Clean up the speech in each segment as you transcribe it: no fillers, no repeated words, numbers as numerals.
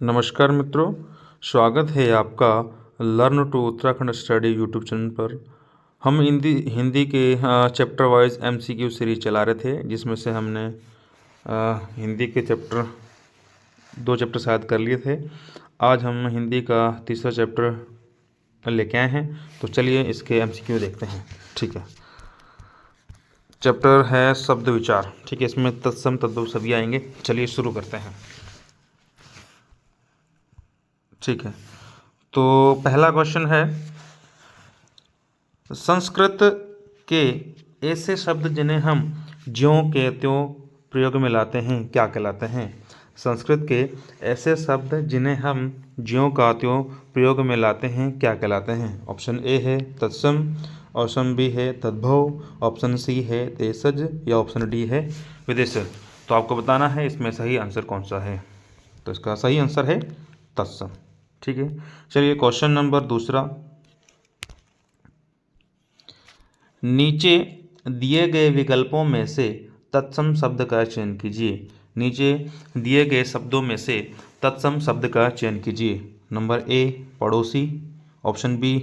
नमस्कार मित्रों, स्वागत है आपका learn to Uttarakhand study YouTube channel पर। हम हिंदी के चैप्टर वाइज एमसीक्यू सीरीज चला रहे थे, जिसमें से हमने हिंदी के दो चैप्टर शायद कर लिए थे। आज हम हिंदी का तीसरा चैप्टर लेके आए हैं, तो चलिए इसके एमसीक्यू देखते हैं। ठीक है, चैप्टर है शब्द विचार। ठीक है, इसमें तत्सम तद्भव सभी आएंगे। चलिए शुरू करते हैं। ठीक है, तो पहला क्वेश्चन है, संस्कृत के ऐसे शब्द जिन्हें हम ज्यों के त्यों प्रयोग में लाते हैं क्या कहलाते हैं? संस्कृत के ऐसे शब्द जिन्हें हम ज्यों का त्यों प्रयोग में लाते हैं क्या कहलाते हैं? ऑप्शन ए है तत्सम, ऑप्शन बी है तद्भव, ऑप्शन सी है देशज या ऑप्शन डी है विदेशज। तो आपको बताना है इसमें सही आंसर कौन सा है। तो इसका सही आंसर है तत्सम। ठीक है, चलिए क्वेश्चन नंबर दूसरा, नीचे दिए गए विकल्पों में से तत्सम शब्द का चयन कीजिए। नीचे दिए गए शब्दों में से तत्सम शब्द का चयन कीजिए। नंबर ए पड़ोसी, ऑप्शन बी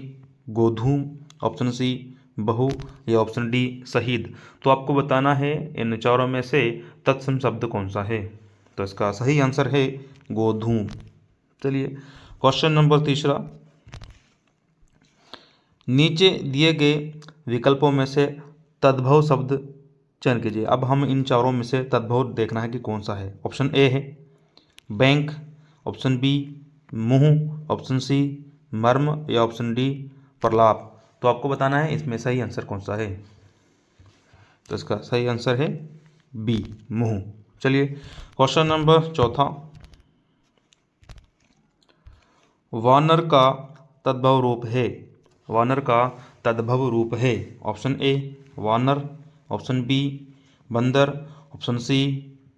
गोधूम, ऑप्शन सी बहु या ऑप्शन डी शहीद। तो आपको बताना है इन चारों में से तत्सम शब्द कौन सा है। तो इसका सही आंसर है गोधूम। चलिए क्वेश्चन नंबर तीसरा, नीचे दिए गए विकल्पों में से तद्भव शब्द चयन कीजिए। अब हम इन चारों में से तद्भव देखना है कि कौन सा है। ऑप्शन ए है बैंक, ऑप्शन बी मुंह, ऑप्शन सी मर्म या ऑप्शन डी प्रलाप। तो आपको बताना है इसमें सही आंसर कौन सा है। तो इसका सही आंसर है बी मुंह। चलिए क्वेश्चन नंबर चौथा, वानर का तद्भव रूप है। वानर का तद्भव रूप है। ऑप्शन ए वानर, ऑप्शन बी बंदर, ऑप्शन सी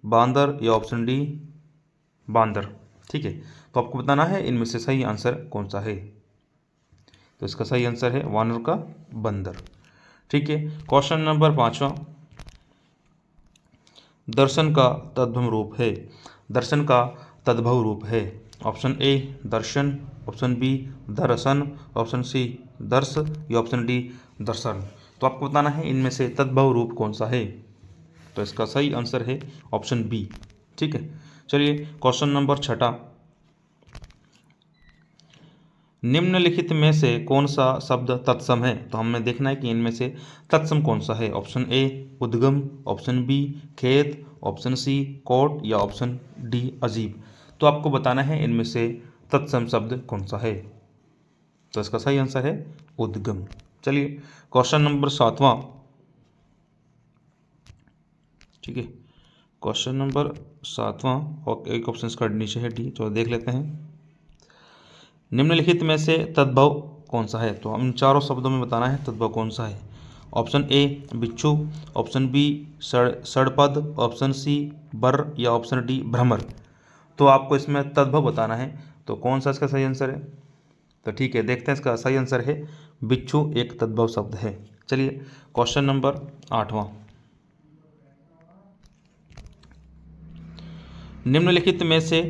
बांदर या ऑप्शन डी बांदर। ठीक है, तो आपको बताना है इनमें से सही आंसर कौन सा है। तो इसका सही आंसर है वानर का बंदर। ठीक है, क्वेश्चन नंबर पाँचवा, दर्शन का तद्भव रूप है। दर्शन का तद्भव रूप है। ऑप्शन ए दर्शन, ऑप्शन बी दर्शन, ऑप्शन सी दर्श या ऑप्शन डी दर्शन। तो आपको बताना है इनमें से तद्भव रूप कौन सा है। तो इसका सही आंसर है ऑप्शन बी। ठीक है, चलिए क्वेश्चन नंबर छठा, निम्नलिखित में से कौन सा शब्द तत्सम है। तो हमें देखना है कि इनमें से तत्सम कौन सा है। ऑप्शन ए उद्गम, ऑप्शन बी खेत, ऑप्शन सी कोट या ऑप्शन डी अजीब। तो आपको बताना है इनमें से तत्सम शब्द कौन सा है। तो इसका सही आंसर है उद्गम। चलिए क्वेश्चन नंबर सातवां। ठीक है, क्वेश्चन नंबर सातवां और एक ऑप्शन इसका नीचे है डी, तो देख लेते हैं। निम्नलिखित में से तद्भव कौन सा है। तो हम चारों शब्दों में बताना है तद्भव कौन सा है। ऑप्शन ए बिच्छू, ऑप्शन बी षड़पद, ऑप्शन सी बर या ऑप्शन डी भ्रमर। तो आपको इसमें तद्भव बताना है, तो कौन सा इसका सही आंसर है। तो ठीक है, देखते हैं इसका सही आंसर है बिच्छू एक तद्भव शब्द है। चलिए क्वेश्चन नंबर आठवां, निम्नलिखित में से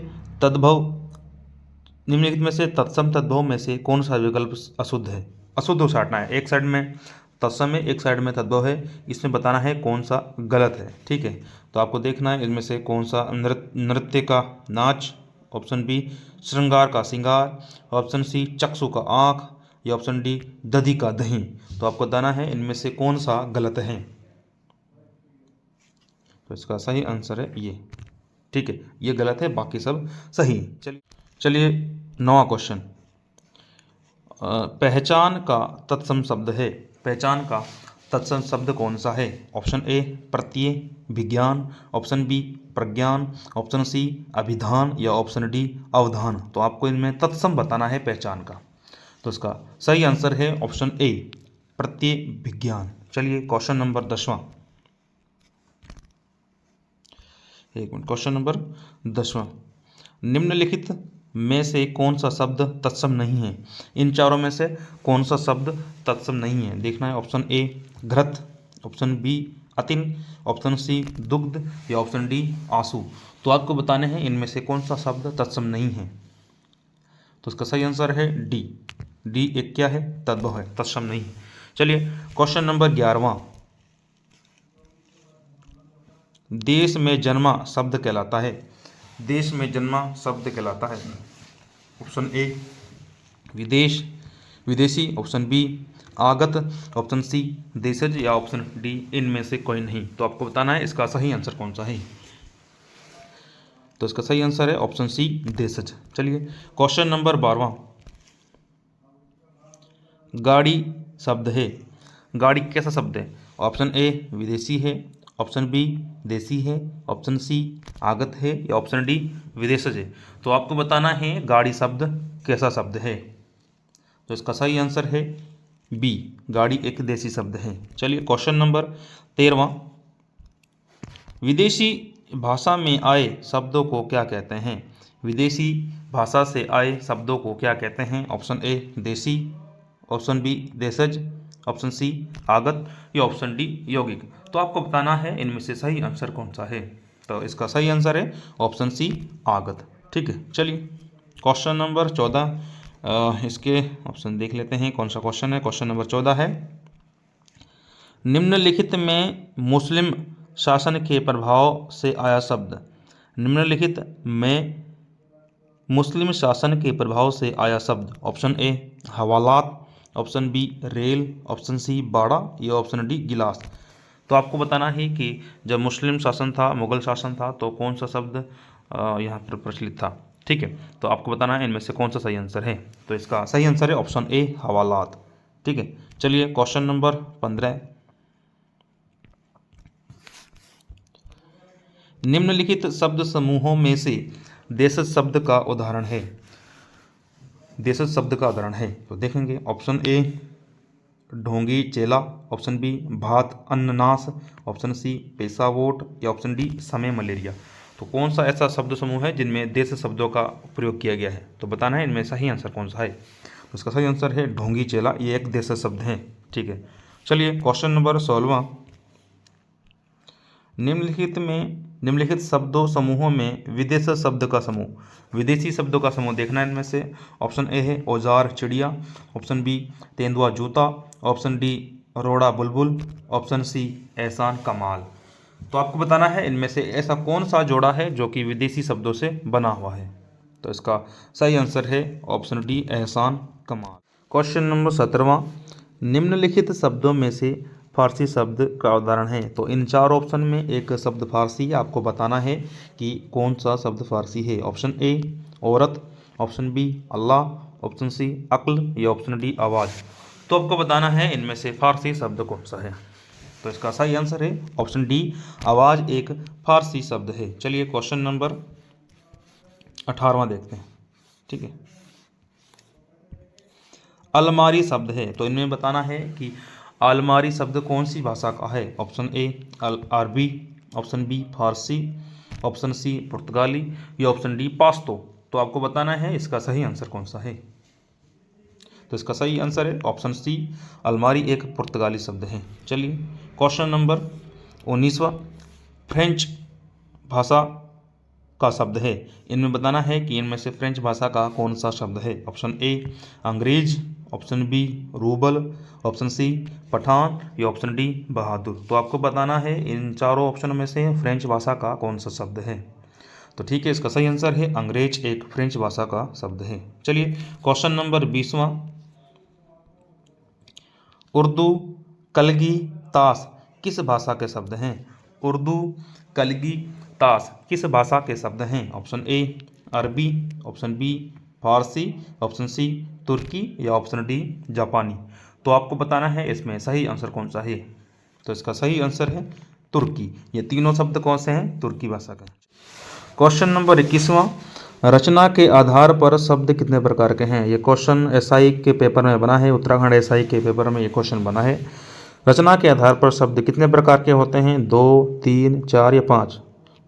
तत्सम तद्भव में से कौन सा विकल्प अशुद्ध है। अशुद्ध को छांटना है, एक साइड में तत्सम है एक साइड में तद्भव है, इसमें बताना है कौन सा गलत है। ठीक है, तो आपको देखना है इनमें से कौन सा नृत्य का नाच, ऑप्शन बी श्रृंगार का श्रृंगार, ऑप्शन सी चक्षु का आँख या ऑप्शन डी दधी का दही। तो आपको बताना है इनमें से कौन सा गलत है। तो इसका सही आंसर है ये। ठीक है, ये गलत है, बाकी सब सही। चलिए नवा क्वेश्चन, पहचान का तत्सम शब्द है। पहचान का तत्सम शब्द कौन सा है। ऑप्शन ए प्रत्यय, विज्ञान, ऑप्शन बी प्रज्ञान, ऑप्शन सी अभिधान या ऑप्शन डी अवधान। तो आपको इनमें तत्सम बताना है पहचान का। तो इसका सही आंसर है ऑप्शन ए प्रत्यय विज्ञान। चलिए क्वेश्चन नंबर 10वां, एक मिनट, क्वेश्चन नंबर 10वां, निम्नलिखित में से कौन सा शब्द तत्सम नहीं है। इन चारों में से कौन सा शब्द तत्सम नहीं है देखना है। ऑप्शन ए घृत, ऑप्शन बी अतिन, ऑप्शन सी दुग्ध, या ऑप्शन डी आंसू। तो आपको बताने हैं इनमें से कौन सा शब्द तत्सम नहीं है। तो इसका सही आंसर है डी। डी एक क्या है, तद्भव है, तत्सम नहीं है। चलिए क्वेश्चन नंबर 11वां, देश में जन्मा शब्द कहलाता है। देश में जन्मा शब्द कहलाता है ऑप्शन ए विदेश, विदेशी, ऑप्शन बी आगत, ऑप्शन सी देशज, या ऑप्शन डी इनमें से कोई नहीं। तो आपको बताना है इसका सही आंसर कौन सा है। तो इसका सही आंसर है ऑप्शन सी देशज। चलिए क्वेश्चन नंबर 12वां, गाड़ी शब्द है। गाड़ी कैसा शब्द है? ऑप्शन ए विदेशी है, ऑप्शन बी देसी है, ऑप्शन सी आगत है, या ऑप्शन डी विदेशज है। तो आपको बताना है गाड़ी शब्द कैसा शब्द है। तो इसका सही आंसर है बी, गाड़ी एक देसी शब्द है। चलिए क्वेश्चन नंबर 13वां, विदेशी भाषा में आए शब्दों को क्या कहते हैं? विदेशी भाषा से आए शब्दों को क्या कहते हैं? ऑप्शन ए देसी, ऑप्शन बी देशज, ऑप्शन सी आगत, या ऑप्शन डी यौगिक। तो आपको बताना है इनमें से सही आंसर कौन सा है। तो इसका सही आंसर है ऑप्शन सी आगत। ठीक है, चलिए क्वेश्चन नंबर 14, इसके ऑप्शन देख लेते हैं कौन सा क्वेश्चन है। क्वेश्चन नंबर 14 है, निम्नलिखित में मुस्लिम शासन के प्रभाव से आया शब्द। निम्नलिखित में मुस्लिम शासन के प्रभाव से आया शब्द। ऑप्शन ए हवालात, option B rail, option C बाड़ा, या ऑप्शन डी गिलास। तो आपको बताना है कि जब मुस्लिम शासन था, मुगल शासन था, तो कौन सा शब्द यहाँ पर प्रचलित था। ठीक है, तो आपको बताना है इनमें से कौन सा सही आंसर है। तो इसका सही आंसर है ऑप्शन ए हवालात। ठीक है, चलिए क्वेश्चन नंबर 15, निम्नलिखित शब्द समूहों में से देशज शब्द का उदाहरण है। देशज शब्द का उदाहरण है तो देखेंगे, ऑप्शन ए ढोंगी चेला, ऑप्शन बी भात अन्ननास, ऑप्शन सी पेशा वोट, या ऑप्शन डी समय मलेरिया। तो कौन सा ऐसा शब्द समूह है जिनमें देश शब्दों का प्रयोग किया गया है। तो बताना है इनमें सही आंसर कौन सा है। तो इसका सही आंसर है ढोंगी चेला, ये एक देश शब्द है। ठीक है, चलिए क्वेश्चन नंबर 16, निम्नलिखित शब्दों समूहों में विदेश शब्द का समूह। विदेशी शब्दों का समूह देखना है इनमें से। ऑप्शन ए है औजार चिड़िया, ऑप्शन बी तेंदुआ जूता, ऑप्शन डी रोड़ा बुलबुल, ऑप्शन सी एहसान कमाल। तो आपको बताना है इनमें से ऐसा कौन सा जोड़ा है जो कि विदेशी शब्दों से बना हुआ है। तो इसका सही आंसर है ऑप्शन डी एहसान कमाल। क्वेश्चन नंबर 17वां, निम्नलिखित शब्दों में से फारसी शब्द का उदाहरण है। तो इन चार ऑप्शन में एक शब्द फारसी है, आपको बताना है कि कौन सा शब्द फारसी है। ऑप्शन ए औरत, ऑप्शन बी अल्लाह, ऑप्शन सी अक्ल, या ऑप्शन डी आवाज़। तो आपको बताना है इनमें से फारसी शब्द कौन सा है। तो इसका सही आंसर है ऑप्शन डी आवाज़ एक फारसी शब्द है। चलिए क्वेश्चन नंबर 18वां देखते हैं। ठीक है, अलमारी शब्द है तो इनमें बताना है कि अलमारी शब्द कौन सी भाषा का है। ऑप्शन ए अरबी, ऑप्शन बी फारसी, ऑप्शन सी पुर्तगाली, या ऑप्शन डी पाश्तो। तो आपको बताना है इसका सही आंसर कौन सा है। तो इसका सही आंसर है ऑप्शन सी अलमारी एक पुर्तगाली शब्द है। चलिए क्वेश्चन नंबर 19वां, फ्रेंच भाषा का शब्द है। इनमें बताना है कि इनमें से फ्रेंच भाषा का कौन सा शब्द है। ऑप्शन ए अंग्रेज, option B rouble, option C Pathan, या ऑप्शन डी बहादुर। तो आपको बताना है इन चारों ऑप्शनों में से फ्रेंच भाषा का कौन सा शब्द है। तो ठीक है, इसका सही आंसर है अंग्रेज एक फ्रेंच भाषा का शब्द है। चलिए क्वेश्चन नंबर 20वां, उर्दू कलगी ताश किस भाषा के शब्द हैं। उर्दू कलगी ताश किस भाषा के शब्द हैं। ऑप्शन ए अरबी, ऑप्शन बी फारसी, ऑप्शन सी तुर्की, या ऑप्शन डी जापानी। तो आपको बताना है इसमें सही आंसर कौन सा है। तो इसका सही आंसर है तुर्की। ये तीनों शब्द कौन से हैं, तुर्की भाषा का। क्वेश्चन नंबर 21वां, रचना के आधार पर शब्द कितने प्रकार के हैं। ये क्वेश्चन एसआई के पेपर में बना है, उत्तराखंड एसआई के पेपर में ये क्वेश्चन बना है। रचना के आधार पर शब्द कितने प्रकार के होते हैं, 2, 3, 4 या 5।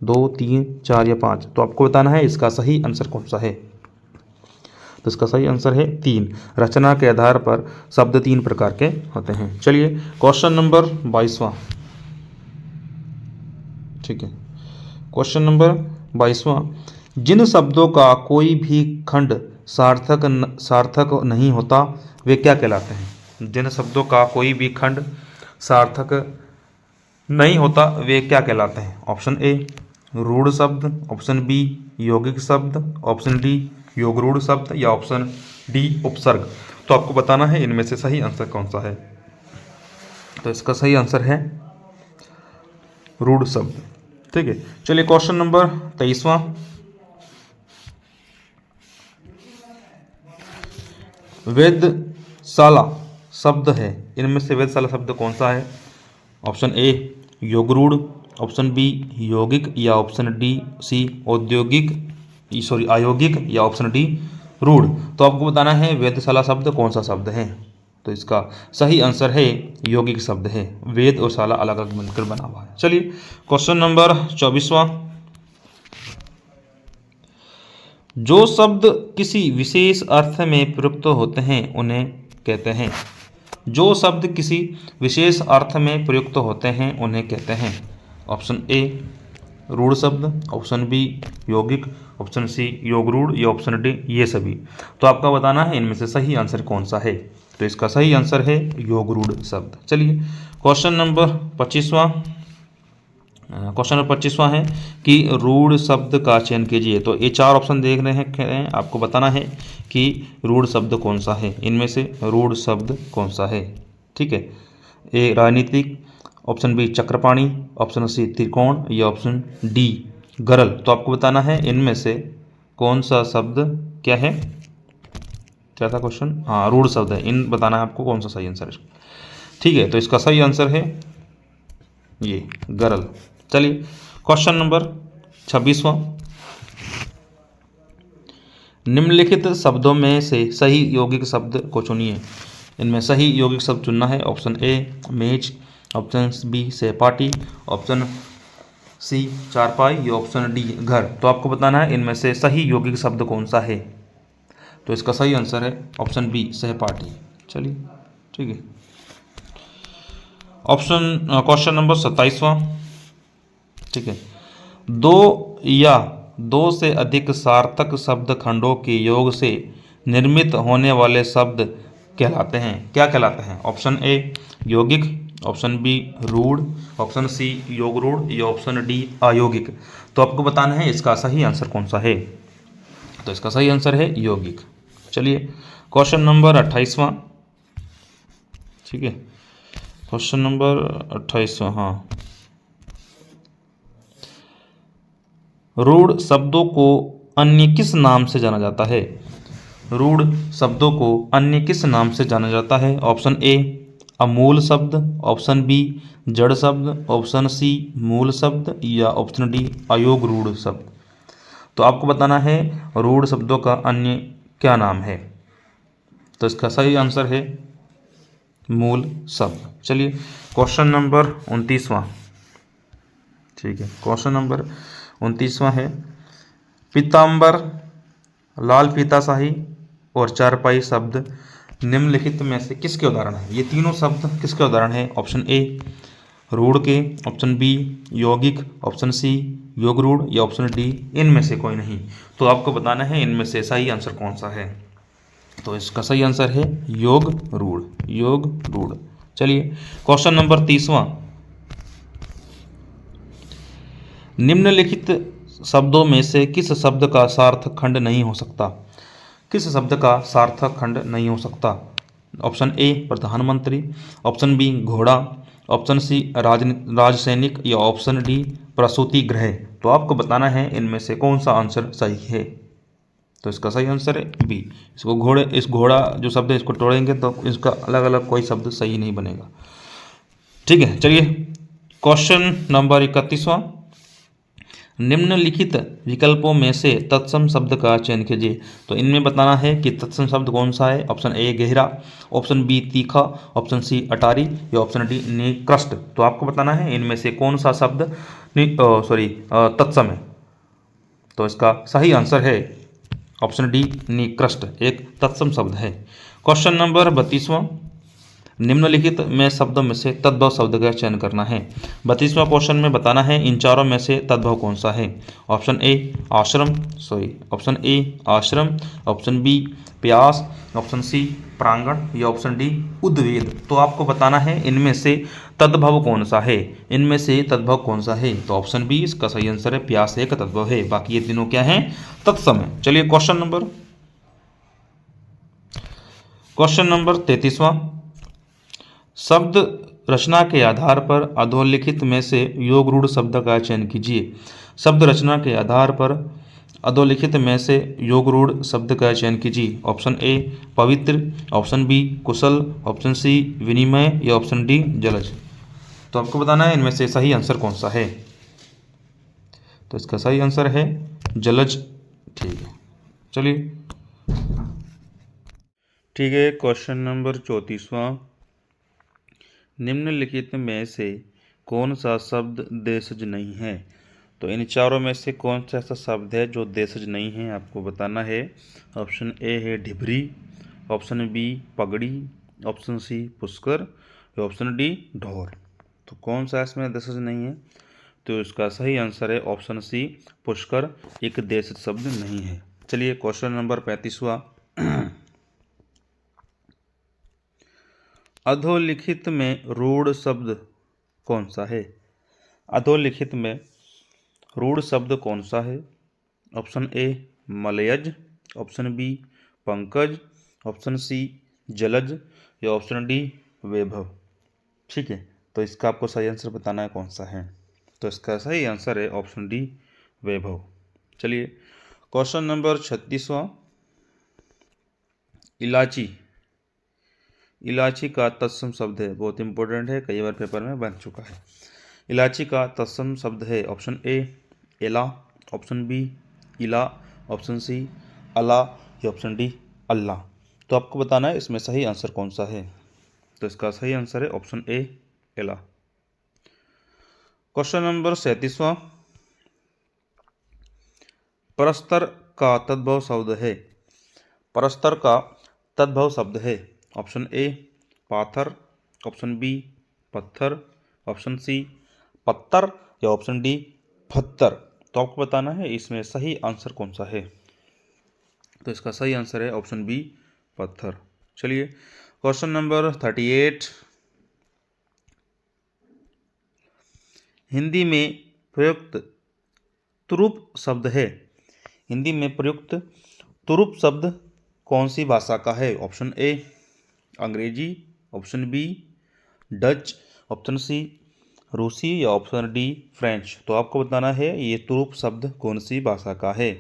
2, 3, 4 या 5। तो आपको बताना है इसका सही आंसर कौन सा है। तो इसका सही आंसर है 3। रचना के आधार पर शब्द 3 प्रकार के होते हैं। चलिए क्वेश्चन नंबर 22वां, ठीक है। क्वेश्चन नंबर 22वां, जिन शब्दों का कोई भी खंड सार्थक नहीं होता वे क्या कहलाते हैं? जिन शब्दों का कोई भी खंड सार्थक नहीं होता वे क्या कहलाते हैं? ऑप्शन ए रूढ़ शब्द, ऑप्शन बी यौगिक शब्द, ऑप्शन डी योगरूढ़ शब्द या ऑप्शन डी उपसर्ग। तो आपको बताना है इनमें से सही आंसर कौन सा है। तो इसका सही आंसर है रूढ़ शब्द। ठीक है, चलिए क्वेश्चन नंबर 23वां, वेधशाला शब्द है, इनमें से वेधशाला शब्द कौन सा है? ऑप्शन ए योगरूढ़, ऑप्शन बी यौगिक या ऑप्शन डी सी अयौगिक या ऑप्शन डी रूढ़। तो आपको बताना है वेधशाला शब्द कौन सा शब्द है। तो इसका सही आंसर है यौगिक शब्द है। वेद और शाला अलग अलग मिलकर बना हुआ है। चलिए क्वेश्चन नंबर 24वां, जो शब्द किसी विशेष अर्थ में प्रयुक्त होते हैं उन्हें कहते हैं। जो शब्द किसी विशेष अर्थ में प्रयुक्त होते हैं उन्हें कहते हैं। ऑप्शन ए रूढ़ शब्द, ऑप्शन बी यौगिक, ऑप्शन सी योगरूढ़ या ऑप्शन डी ये सभी। तो आपका बताना है इनमें से सही आंसर कौन सा है। तो इसका सही आंसर है योगरूढ़ शब्द। चलिए क्वेश्चन नंबर 25वां है कि रूढ़ शब्द का चयन कीजिए। तो ये 4 ऑप्शन देख रहे हैं, आपको बताना है कि रूढ़ शब्द कौन सा है, इनमें से रूढ़ शब्द कौन सा है। ठीक है, ए राजनीतिक, option B Chakrapani, option C त्रिकोण या ऑप्शन डी गरल। तो आपको बताना है इनमें से कौन सा शब्द क्या है। क्या था क्वेश्चन? हाँ रूढ़ शब्द है, इन बताना है आपको कौन सा सही आंसर है। ठीक है, तो इसका सही आंसर है ये गरल। चलिए क्वेश्चन नंबर 26वां, निम्नलिखित शब्दों में से सही यौगिक शब्द को चुनिए। इनमें सही यौगिक शब्द चुनना है। ऑप्शन ए मेज, ऑप्शन बी सहपाठी, ऑप्शन सी चारपाई या ऑप्शन डी घर। तो आपको बताना है इनमें से सही यौगिक शब्द कौन सा है। तो इसका सही आंसर है ऑप्शन बी सहपाठी। चलिए ठीक है, क्वेश्चन नंबर 27वां। ठीक है, दो या दो से अधिक सार्थक शब्द खंडों के योग से निर्मित होने वाले शब्द कहलाते हैं। क्या कहलाते हैं? ऑप्शन ए यौगिक, ऑप्शन बी रूढ़, ऑप्शन सी योगरूढ़ या ऑप्शन डी अयौगिक। तो आपको बताना है इसका सही आंसर कौन सा है। तो इसका सही आंसर है यौगिक। चलिए क्वेश्चन नंबर 28वां। ठीक है, क्वेश्चन नंबर 28वां। हाँ, रूढ़ शब्दों को अन्य किस नाम से जाना जाता है? रूढ़ शब्दों को अन्य किस नाम से जाना जाता है? ऑप्शन ए अमूल शब्द, ऑप्शन बी जड़ शब्द, ऑप्शन सी मूल शब्द या ऑप्शन डी अयोग रूढ़ शब्द। तो आपको बताना है रूढ़ शब्दों का अन्य क्या नाम है। तो इसका सही आंसर है मूल शब्द। चलिए क्वेश्चन नंबर 29वां। ठीक है, क्वेश्चन नंबर 29वां है, पीताम्बर, लाल फीताशाही और चारपाई शब्द निम्नलिखित में से किसके उदाहरण हैं? ये तीनों शब्द किसके उदाहरण हैं? ऑप्शन ए रूढ़ के, ऑप्शन बी यौगिक, ऑप्शन सी योगरूढ़ या ऑप्शन डी इनमें से कोई नहीं। तो आपको बताना है इनमें से सही आंसर कौन सा है। तो इसका सही आंसर है योगरूढ़, योगरूढ़। चलिए क्वेश्चन नंबर 30वां, निम्नलिखित शब्दों में से किस शब्द का सार्थक खंड नहीं हो सकता? किस शब्द का सार्थक खंड नहीं हो सकता? ऑप्शन ए प्रधानमंत्री, ऑप्शन बी घोड़ा, ऑप्शन सी राजसैनिक या ऑप्शन डी प्रसूति गृह। तो आपको बताना है इनमें से कौन सा आंसर सही है। तो इसका सही आंसर है बी। इस घोड़ा जो शब्द है इसको तोड़ेंगे तो इसका अलग अलग कोई शब्द सही नहीं बनेगा। ठीक है, चलिए क्वेश्चन नंबर 31वां, निम्नलिखित विकल्पों में से तत्सम शब्द का चयन कीजिए। तो इनमें बताना है कि तत्सम शब्द कौन सा है। ऑप्शन ए गहरा, ऑप्शन बी तीखा, ऑप्शन सी अटारी या ऑप्शन डी निकृष्ट। तो आपको बताना है इनमें से कौन सा शब्द तत्सम है। तो इसका सही आंसर है ऑप्शन डी निकृष्ट, एक तत्सम शब्द है। क्वेश्चन नंबर 32वां, निम्नलिखित में शब्दों में से तद्भव शब्द का चयन करना है। 32वां क्वेश्चन में बताना है इन चारों में से तद्भव कौन सा है। ऑप्शन ए ऑप्शन ए आश्रम, ऑप्शन बी प्यास, ऑप्शन सी प्रांगण या ऑप्शन डी उद्वेद। तो आपको बताना है इनमें से तद्भव कौन सा है। इनमें से तद्भव कौन सा है, तो ऑप्शन बी इसका सही आंसर है, प्यास एक तद्भव है, बाकी ये तीनों क्या हैं, तत्सम है। चलिए क्वेश्चन नंबर 33वां। शब्द रचना के आधार पर अधोलिखित में से योग रूढ़ शब्द का चयन कीजिए। शब्द रचना के आधार पर अधोलिखित में से योग रूढ़ शब्द का चयन कीजिए। ऑप्शन ए पवित्र, ऑप्शन बी कुशल, ऑप्शन सी विनिमय या ऑप्शन डी जलज। तो आपको बताना है इनमें से सही आंसर कौन सा है। तो इसका सही आंसर है जलज। ठीक है, चलिए ठीक है। क्वेश्चन नंबर 34वां। निम्नलिखित में से कौन सा शब्द देशज नहीं है। तो इन चारों में से कौन सा ऐसा शब्द है जो देशज नहीं है, आपको बताना है। ऑप्शन ए है ढिबरी, ऑप्शन बी पगड़ी, ऑप्शन सी पुष्कर या ऑप्शन डी ढोल। तो कौन सा इसमें देशज नहीं है, तो इसका सही आंसर है ऑप्शन सी पुष्कर एक देशज शब्द नहीं है। चलिए क्वेश्चन नंबर 35वां। अधोलिखित में रूढ़ शब्द कौन सा है। अधोलिखित में रूढ़ शब्द कौन सा है। ऑप्शन ए मलयज, ऑप्शन बी पंकज, ऑप्शन सी जलज या ऑप्शन डी वैभव। ठीक है, तो इसका आपको सही आंसर बताना है कौन सा है। तो इसका सही आंसर है ऑप्शन डी वैभव। चलिए क्वेश्चन नंबर 36वां। इलायची, इलायची का तत्सम शब्द है, बहुत इंपॉर्टेंट है, कई बार पेपर में बन चुका है। इलायची का तत्सम शब्द है ऑप्शन ए एला, ऑप्शन बी इला, ऑप्शन सी अला या ऑप्शन डी अल्लाह। तो आपको बताना है इसमें सही आंसर कौन सा है। तो इसका सही आंसर है ऑप्शन ए एला। Question number 37वां। परस्तर का तद्भव शब्द है। परस्तर का तद्भव शब्द है ऑप्शन ए पाथर, ऑप्शन बी पत्थर, ऑप्शन सी पत्तर या ऑप्शन डी पत्थर। तो आपको बताना है इसमें सही आंसर कौन सा है। तो इसका सही आंसर है ऑप्शन बी पत्थर। चलिए क्वेश्चन नंबर 38। हिंदी में प्रयुक्त तुरुप शब्द है। हिंदी में प्रयुक्त तुरुप शब्द कौन सी भाषा का है। ऑप्शन ए अंग्रेजी, option B Dutch, option C रूसी या ऑप्शन डी फ्रेंच। तो आपको बताना है ये तुरुप शब्द कौन सी भाषा का है।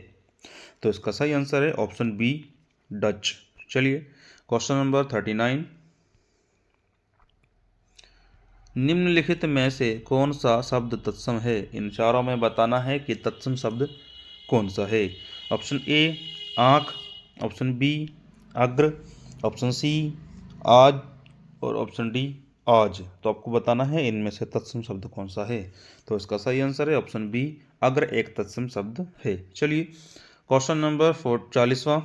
तो इसका सही आंसर है ऑप्शन बी डच। चलिए क्वेश्चन नंबर 39। निम्नलिखित में से कौन सा शब्द तत्सम है। इन चारों में बताना है कि तत्सम शब्द कौन सा है। ऑप्शन ए आँख, ऑप्शन बी अग्र, ऑप्शन सी आज और ऑप्शन डी आज। तो आपको बताना है इनमें से तत्सम शब्द कौन सा है। तो इसका सही आंसर है ऑप्शन बी अग्र एक तत्सम शब्द है। चलिए क्वेश्चन नंबर 40वां।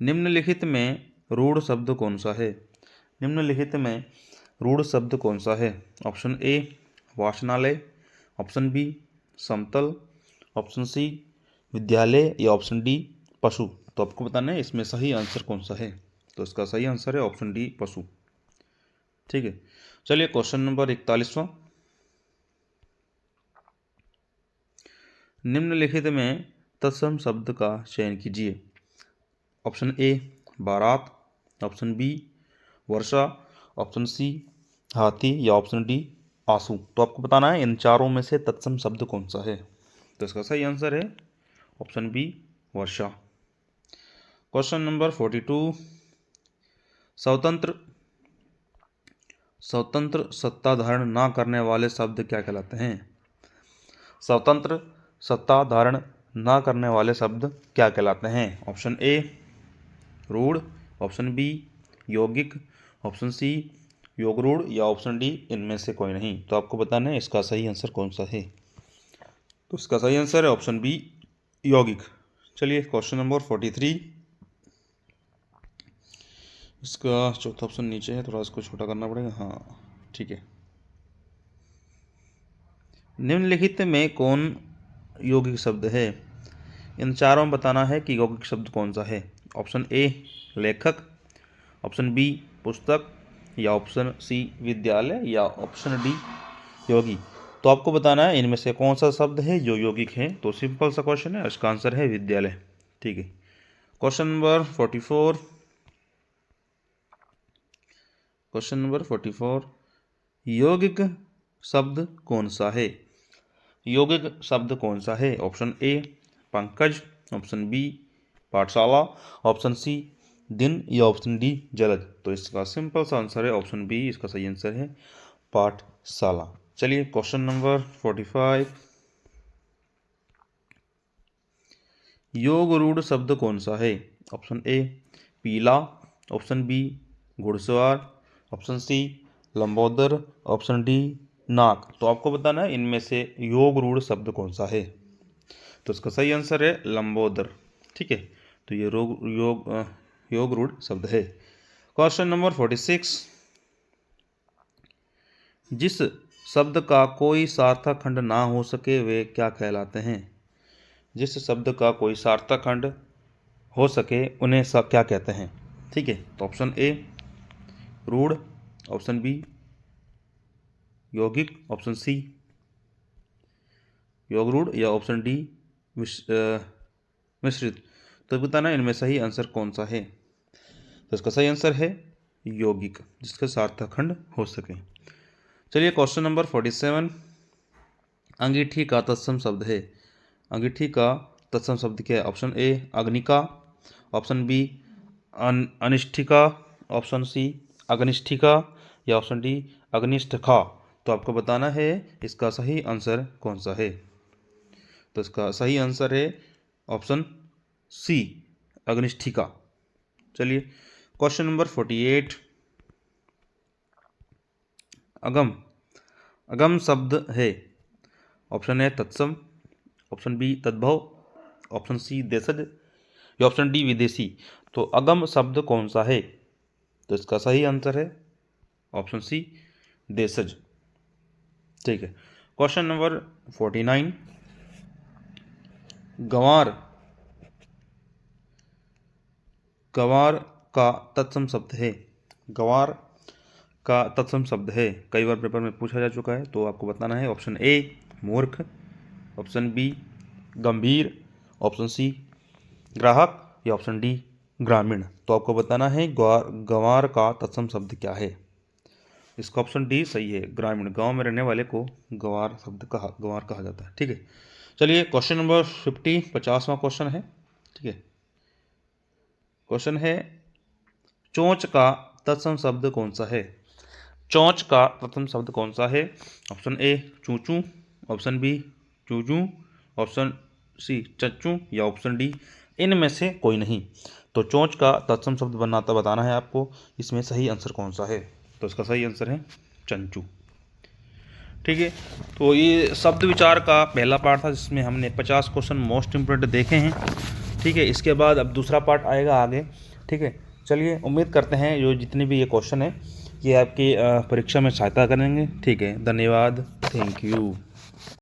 निम्नलिखित में रूढ़ शब्द कौन सा है। निम्नलिखित में रूढ़ शब्द कौन सा है। ऑप्शन ए वाचनालय, ऑप्शन बी समतल, ऑप्शन सी विद्यालय या ऑप्शन डी पशु। तो आपको बताना है इसमें सही आंसर कौन सा है। तो इसका सही आंसर है ऑप्शन डी पशु। ठीक है, चलिए क्वेश्चन नंबर 41वां। निम्नलिखित में तत्सम शब्द का चयन कीजिए। ऑप्शन ए बारात, ऑप्शन बी वर्षा, ऑप्शन सी हाथी या ऑप्शन डी आंसू। तो आपको बताना है इन चारों में से तत्सम शब्द कौन सा है। तो इसका सही आंसर है ऑप्शन बी वर्षा। Question number 42। स्वतंत्र स्वतंत्र सत्ता धारण ना करने वाले शब्द क्या कहलाते हैं। स्वतंत्र सत्ता धारण ना करने वाले शब्द क्या कहलाते हैं। ऑप्शन ए रूढ़, ऑप्शन बी यौगिक, ऑप्शन सी योग रूढ़ या ऑप्शन डी इनमें से कोई नहीं। तो आपको बताना है इसका सही आंसर कौन सा है। तो इसका सही आंसर है ऑप्शन बी यौगिक। चलिए क्वेश्चन नंबर 43। इसका चौथा ऑप्शन नीचे है, थोड़ा इसको छोटा करना पड़ेगा। हाँ ठीक है। निम्नलिखित में कौन यौगिक शब्द है? इन चारों में बताना है कि यौगिक शब्द कौन सा है। ऑप्शन ए लेखक, ऑप्शन बी पुस्तक, या ऑप्शन सी विद्यालय, या ऑप्शन डी योगी। तो आपको बताना है इनमें से कौन सा शब्द है जो यौगिक है। तो सिंपल सा क्वेश्चन है, इसका आंसर है विद्यालय। ठीक है। Question number 44। क्वेश्चन नंबर 44, यौगिक शब्द कौन सा है? यौगिक शब्द कौन सा है? ऑप्शन ए पंकज, ऑप्शन बी पाठशाला, ऑप्शन सी दिन, या ऑप्शन डी जलद। तो इसका सिंपल सा आंसर है ऑप्शन बी, इसका सही आंसर है पाठशाला। चलिए क्वेश्चन नंबर 45, योग रूढ़ शब्द कौन सा है? ऑप्शन ए पीला, ऑप्शन बी घुड़सवार, ऑप्शन सी लंबोदर, ऑप्शन डी नाक। तो आपको बताना है इनमें से योग रूढ़ शब्द कौन सा है। तो इसका सही आंसर है लंबोदर। ठीक है। तो ये योग रूढ़ शब्द है। क्वेश्चन नंबर 46, जिस शब्द का कोई सार्थक खंड ना हो सके वे क्या कहलाते हैं? जिस शब्द का कोई सार्थक खंड हो सके उन्हें सब क्या कहते हैं? ठीक है। तो ऑप्शन ए रूढ़, ऑप्शन बी यौगिक, ऑप्शन सी योग रूढ़, या ऑप्शन डी मिश्रित। तो बताना इनमें सही आंसर कौन सा है। तो इसका सही आंसर है यौगिक, जिसका सार्थक खंड हो सके। चलिए क्वेश्चन नंबर 47, अंगीठी का तत्सम शब्द है। अंगीठी का तत्सम शब्द क्या है? ऑप्शन ए अग्निका, ऑप्शन बी अनिष्ठिका, ऑप्शन सी अग्निष्ठिका, या ऑप्शन डी अग्निष्ठिका। तो आपको बताना है इसका सही आंसर कौन सा है। तो इसका सही आंसर है ऑप्शन सी अग्निष्ठिका। चलिए क्वेश्चन नंबर 48, अगम अगम शब्द है। ऑप्शन ए तत्सम, ऑप्शन बी तद्भव, ऑप्शन सी देशज, या ऑप्शन डी विदेशी। तो अगम शब्द कौन सा है? तो इसका सही आंसर है ऑप्शन सी देशज। ठीक है। क्वेश्चन नंबर 49, गंवार गंवार का तत्सम शब्द है। गंवार का तत्सम शब्द है, कई बार पेपर में पूछा जा चुका है। तो आपको बताना है ऑप्शन ए मूर्ख, ऑप्शन बी गंभीर, ऑप्शन सी ग्राहक, या ऑप्शन डी ग्रामीण। तो आपको बताना है गंवार का तत्सम शब्द क्या है। इसका ऑप्शन डी सही है, ग्रामीण, गांव में रहने वाले को गंवार कहा जाता है। ठीक है। चलिए क्वेश्चन नंबर 50, 50वां क्वेश्चन है। ठीक है। क्वेश्चन है चोंच का तत्सम शब्द कौन सा है? चोंच का तत्सम शब्द कौन सा है? ऑप्शन ए चूचू, ऑप्शन बी चूचू, ऑप्शन सी चच्चू, या ऑप्शन डी इनमें से कोई नहीं। तो चोंच का तत्सम शब्द बताना है आपको, इसमें सही आंसर कौन सा है। तो इसका सही आंसर है चंचू। ठीक है। तो ये शब्द विचार का पहला पार्ट था, जिसमें हमने 50 क्वेश्चन मोस्ट इम्पोर्टेंट देखे हैं। ठीक है। इसके बाद अब दूसरा पार्ट आएगा आगे। ठीक है। चलिए उम्मीद करते हैं जो जितने भी ये क्वेश्चन है ये आपकी परीक्षा में सहायता करेंगे। ठीक है। धन्यवाद। Thank you.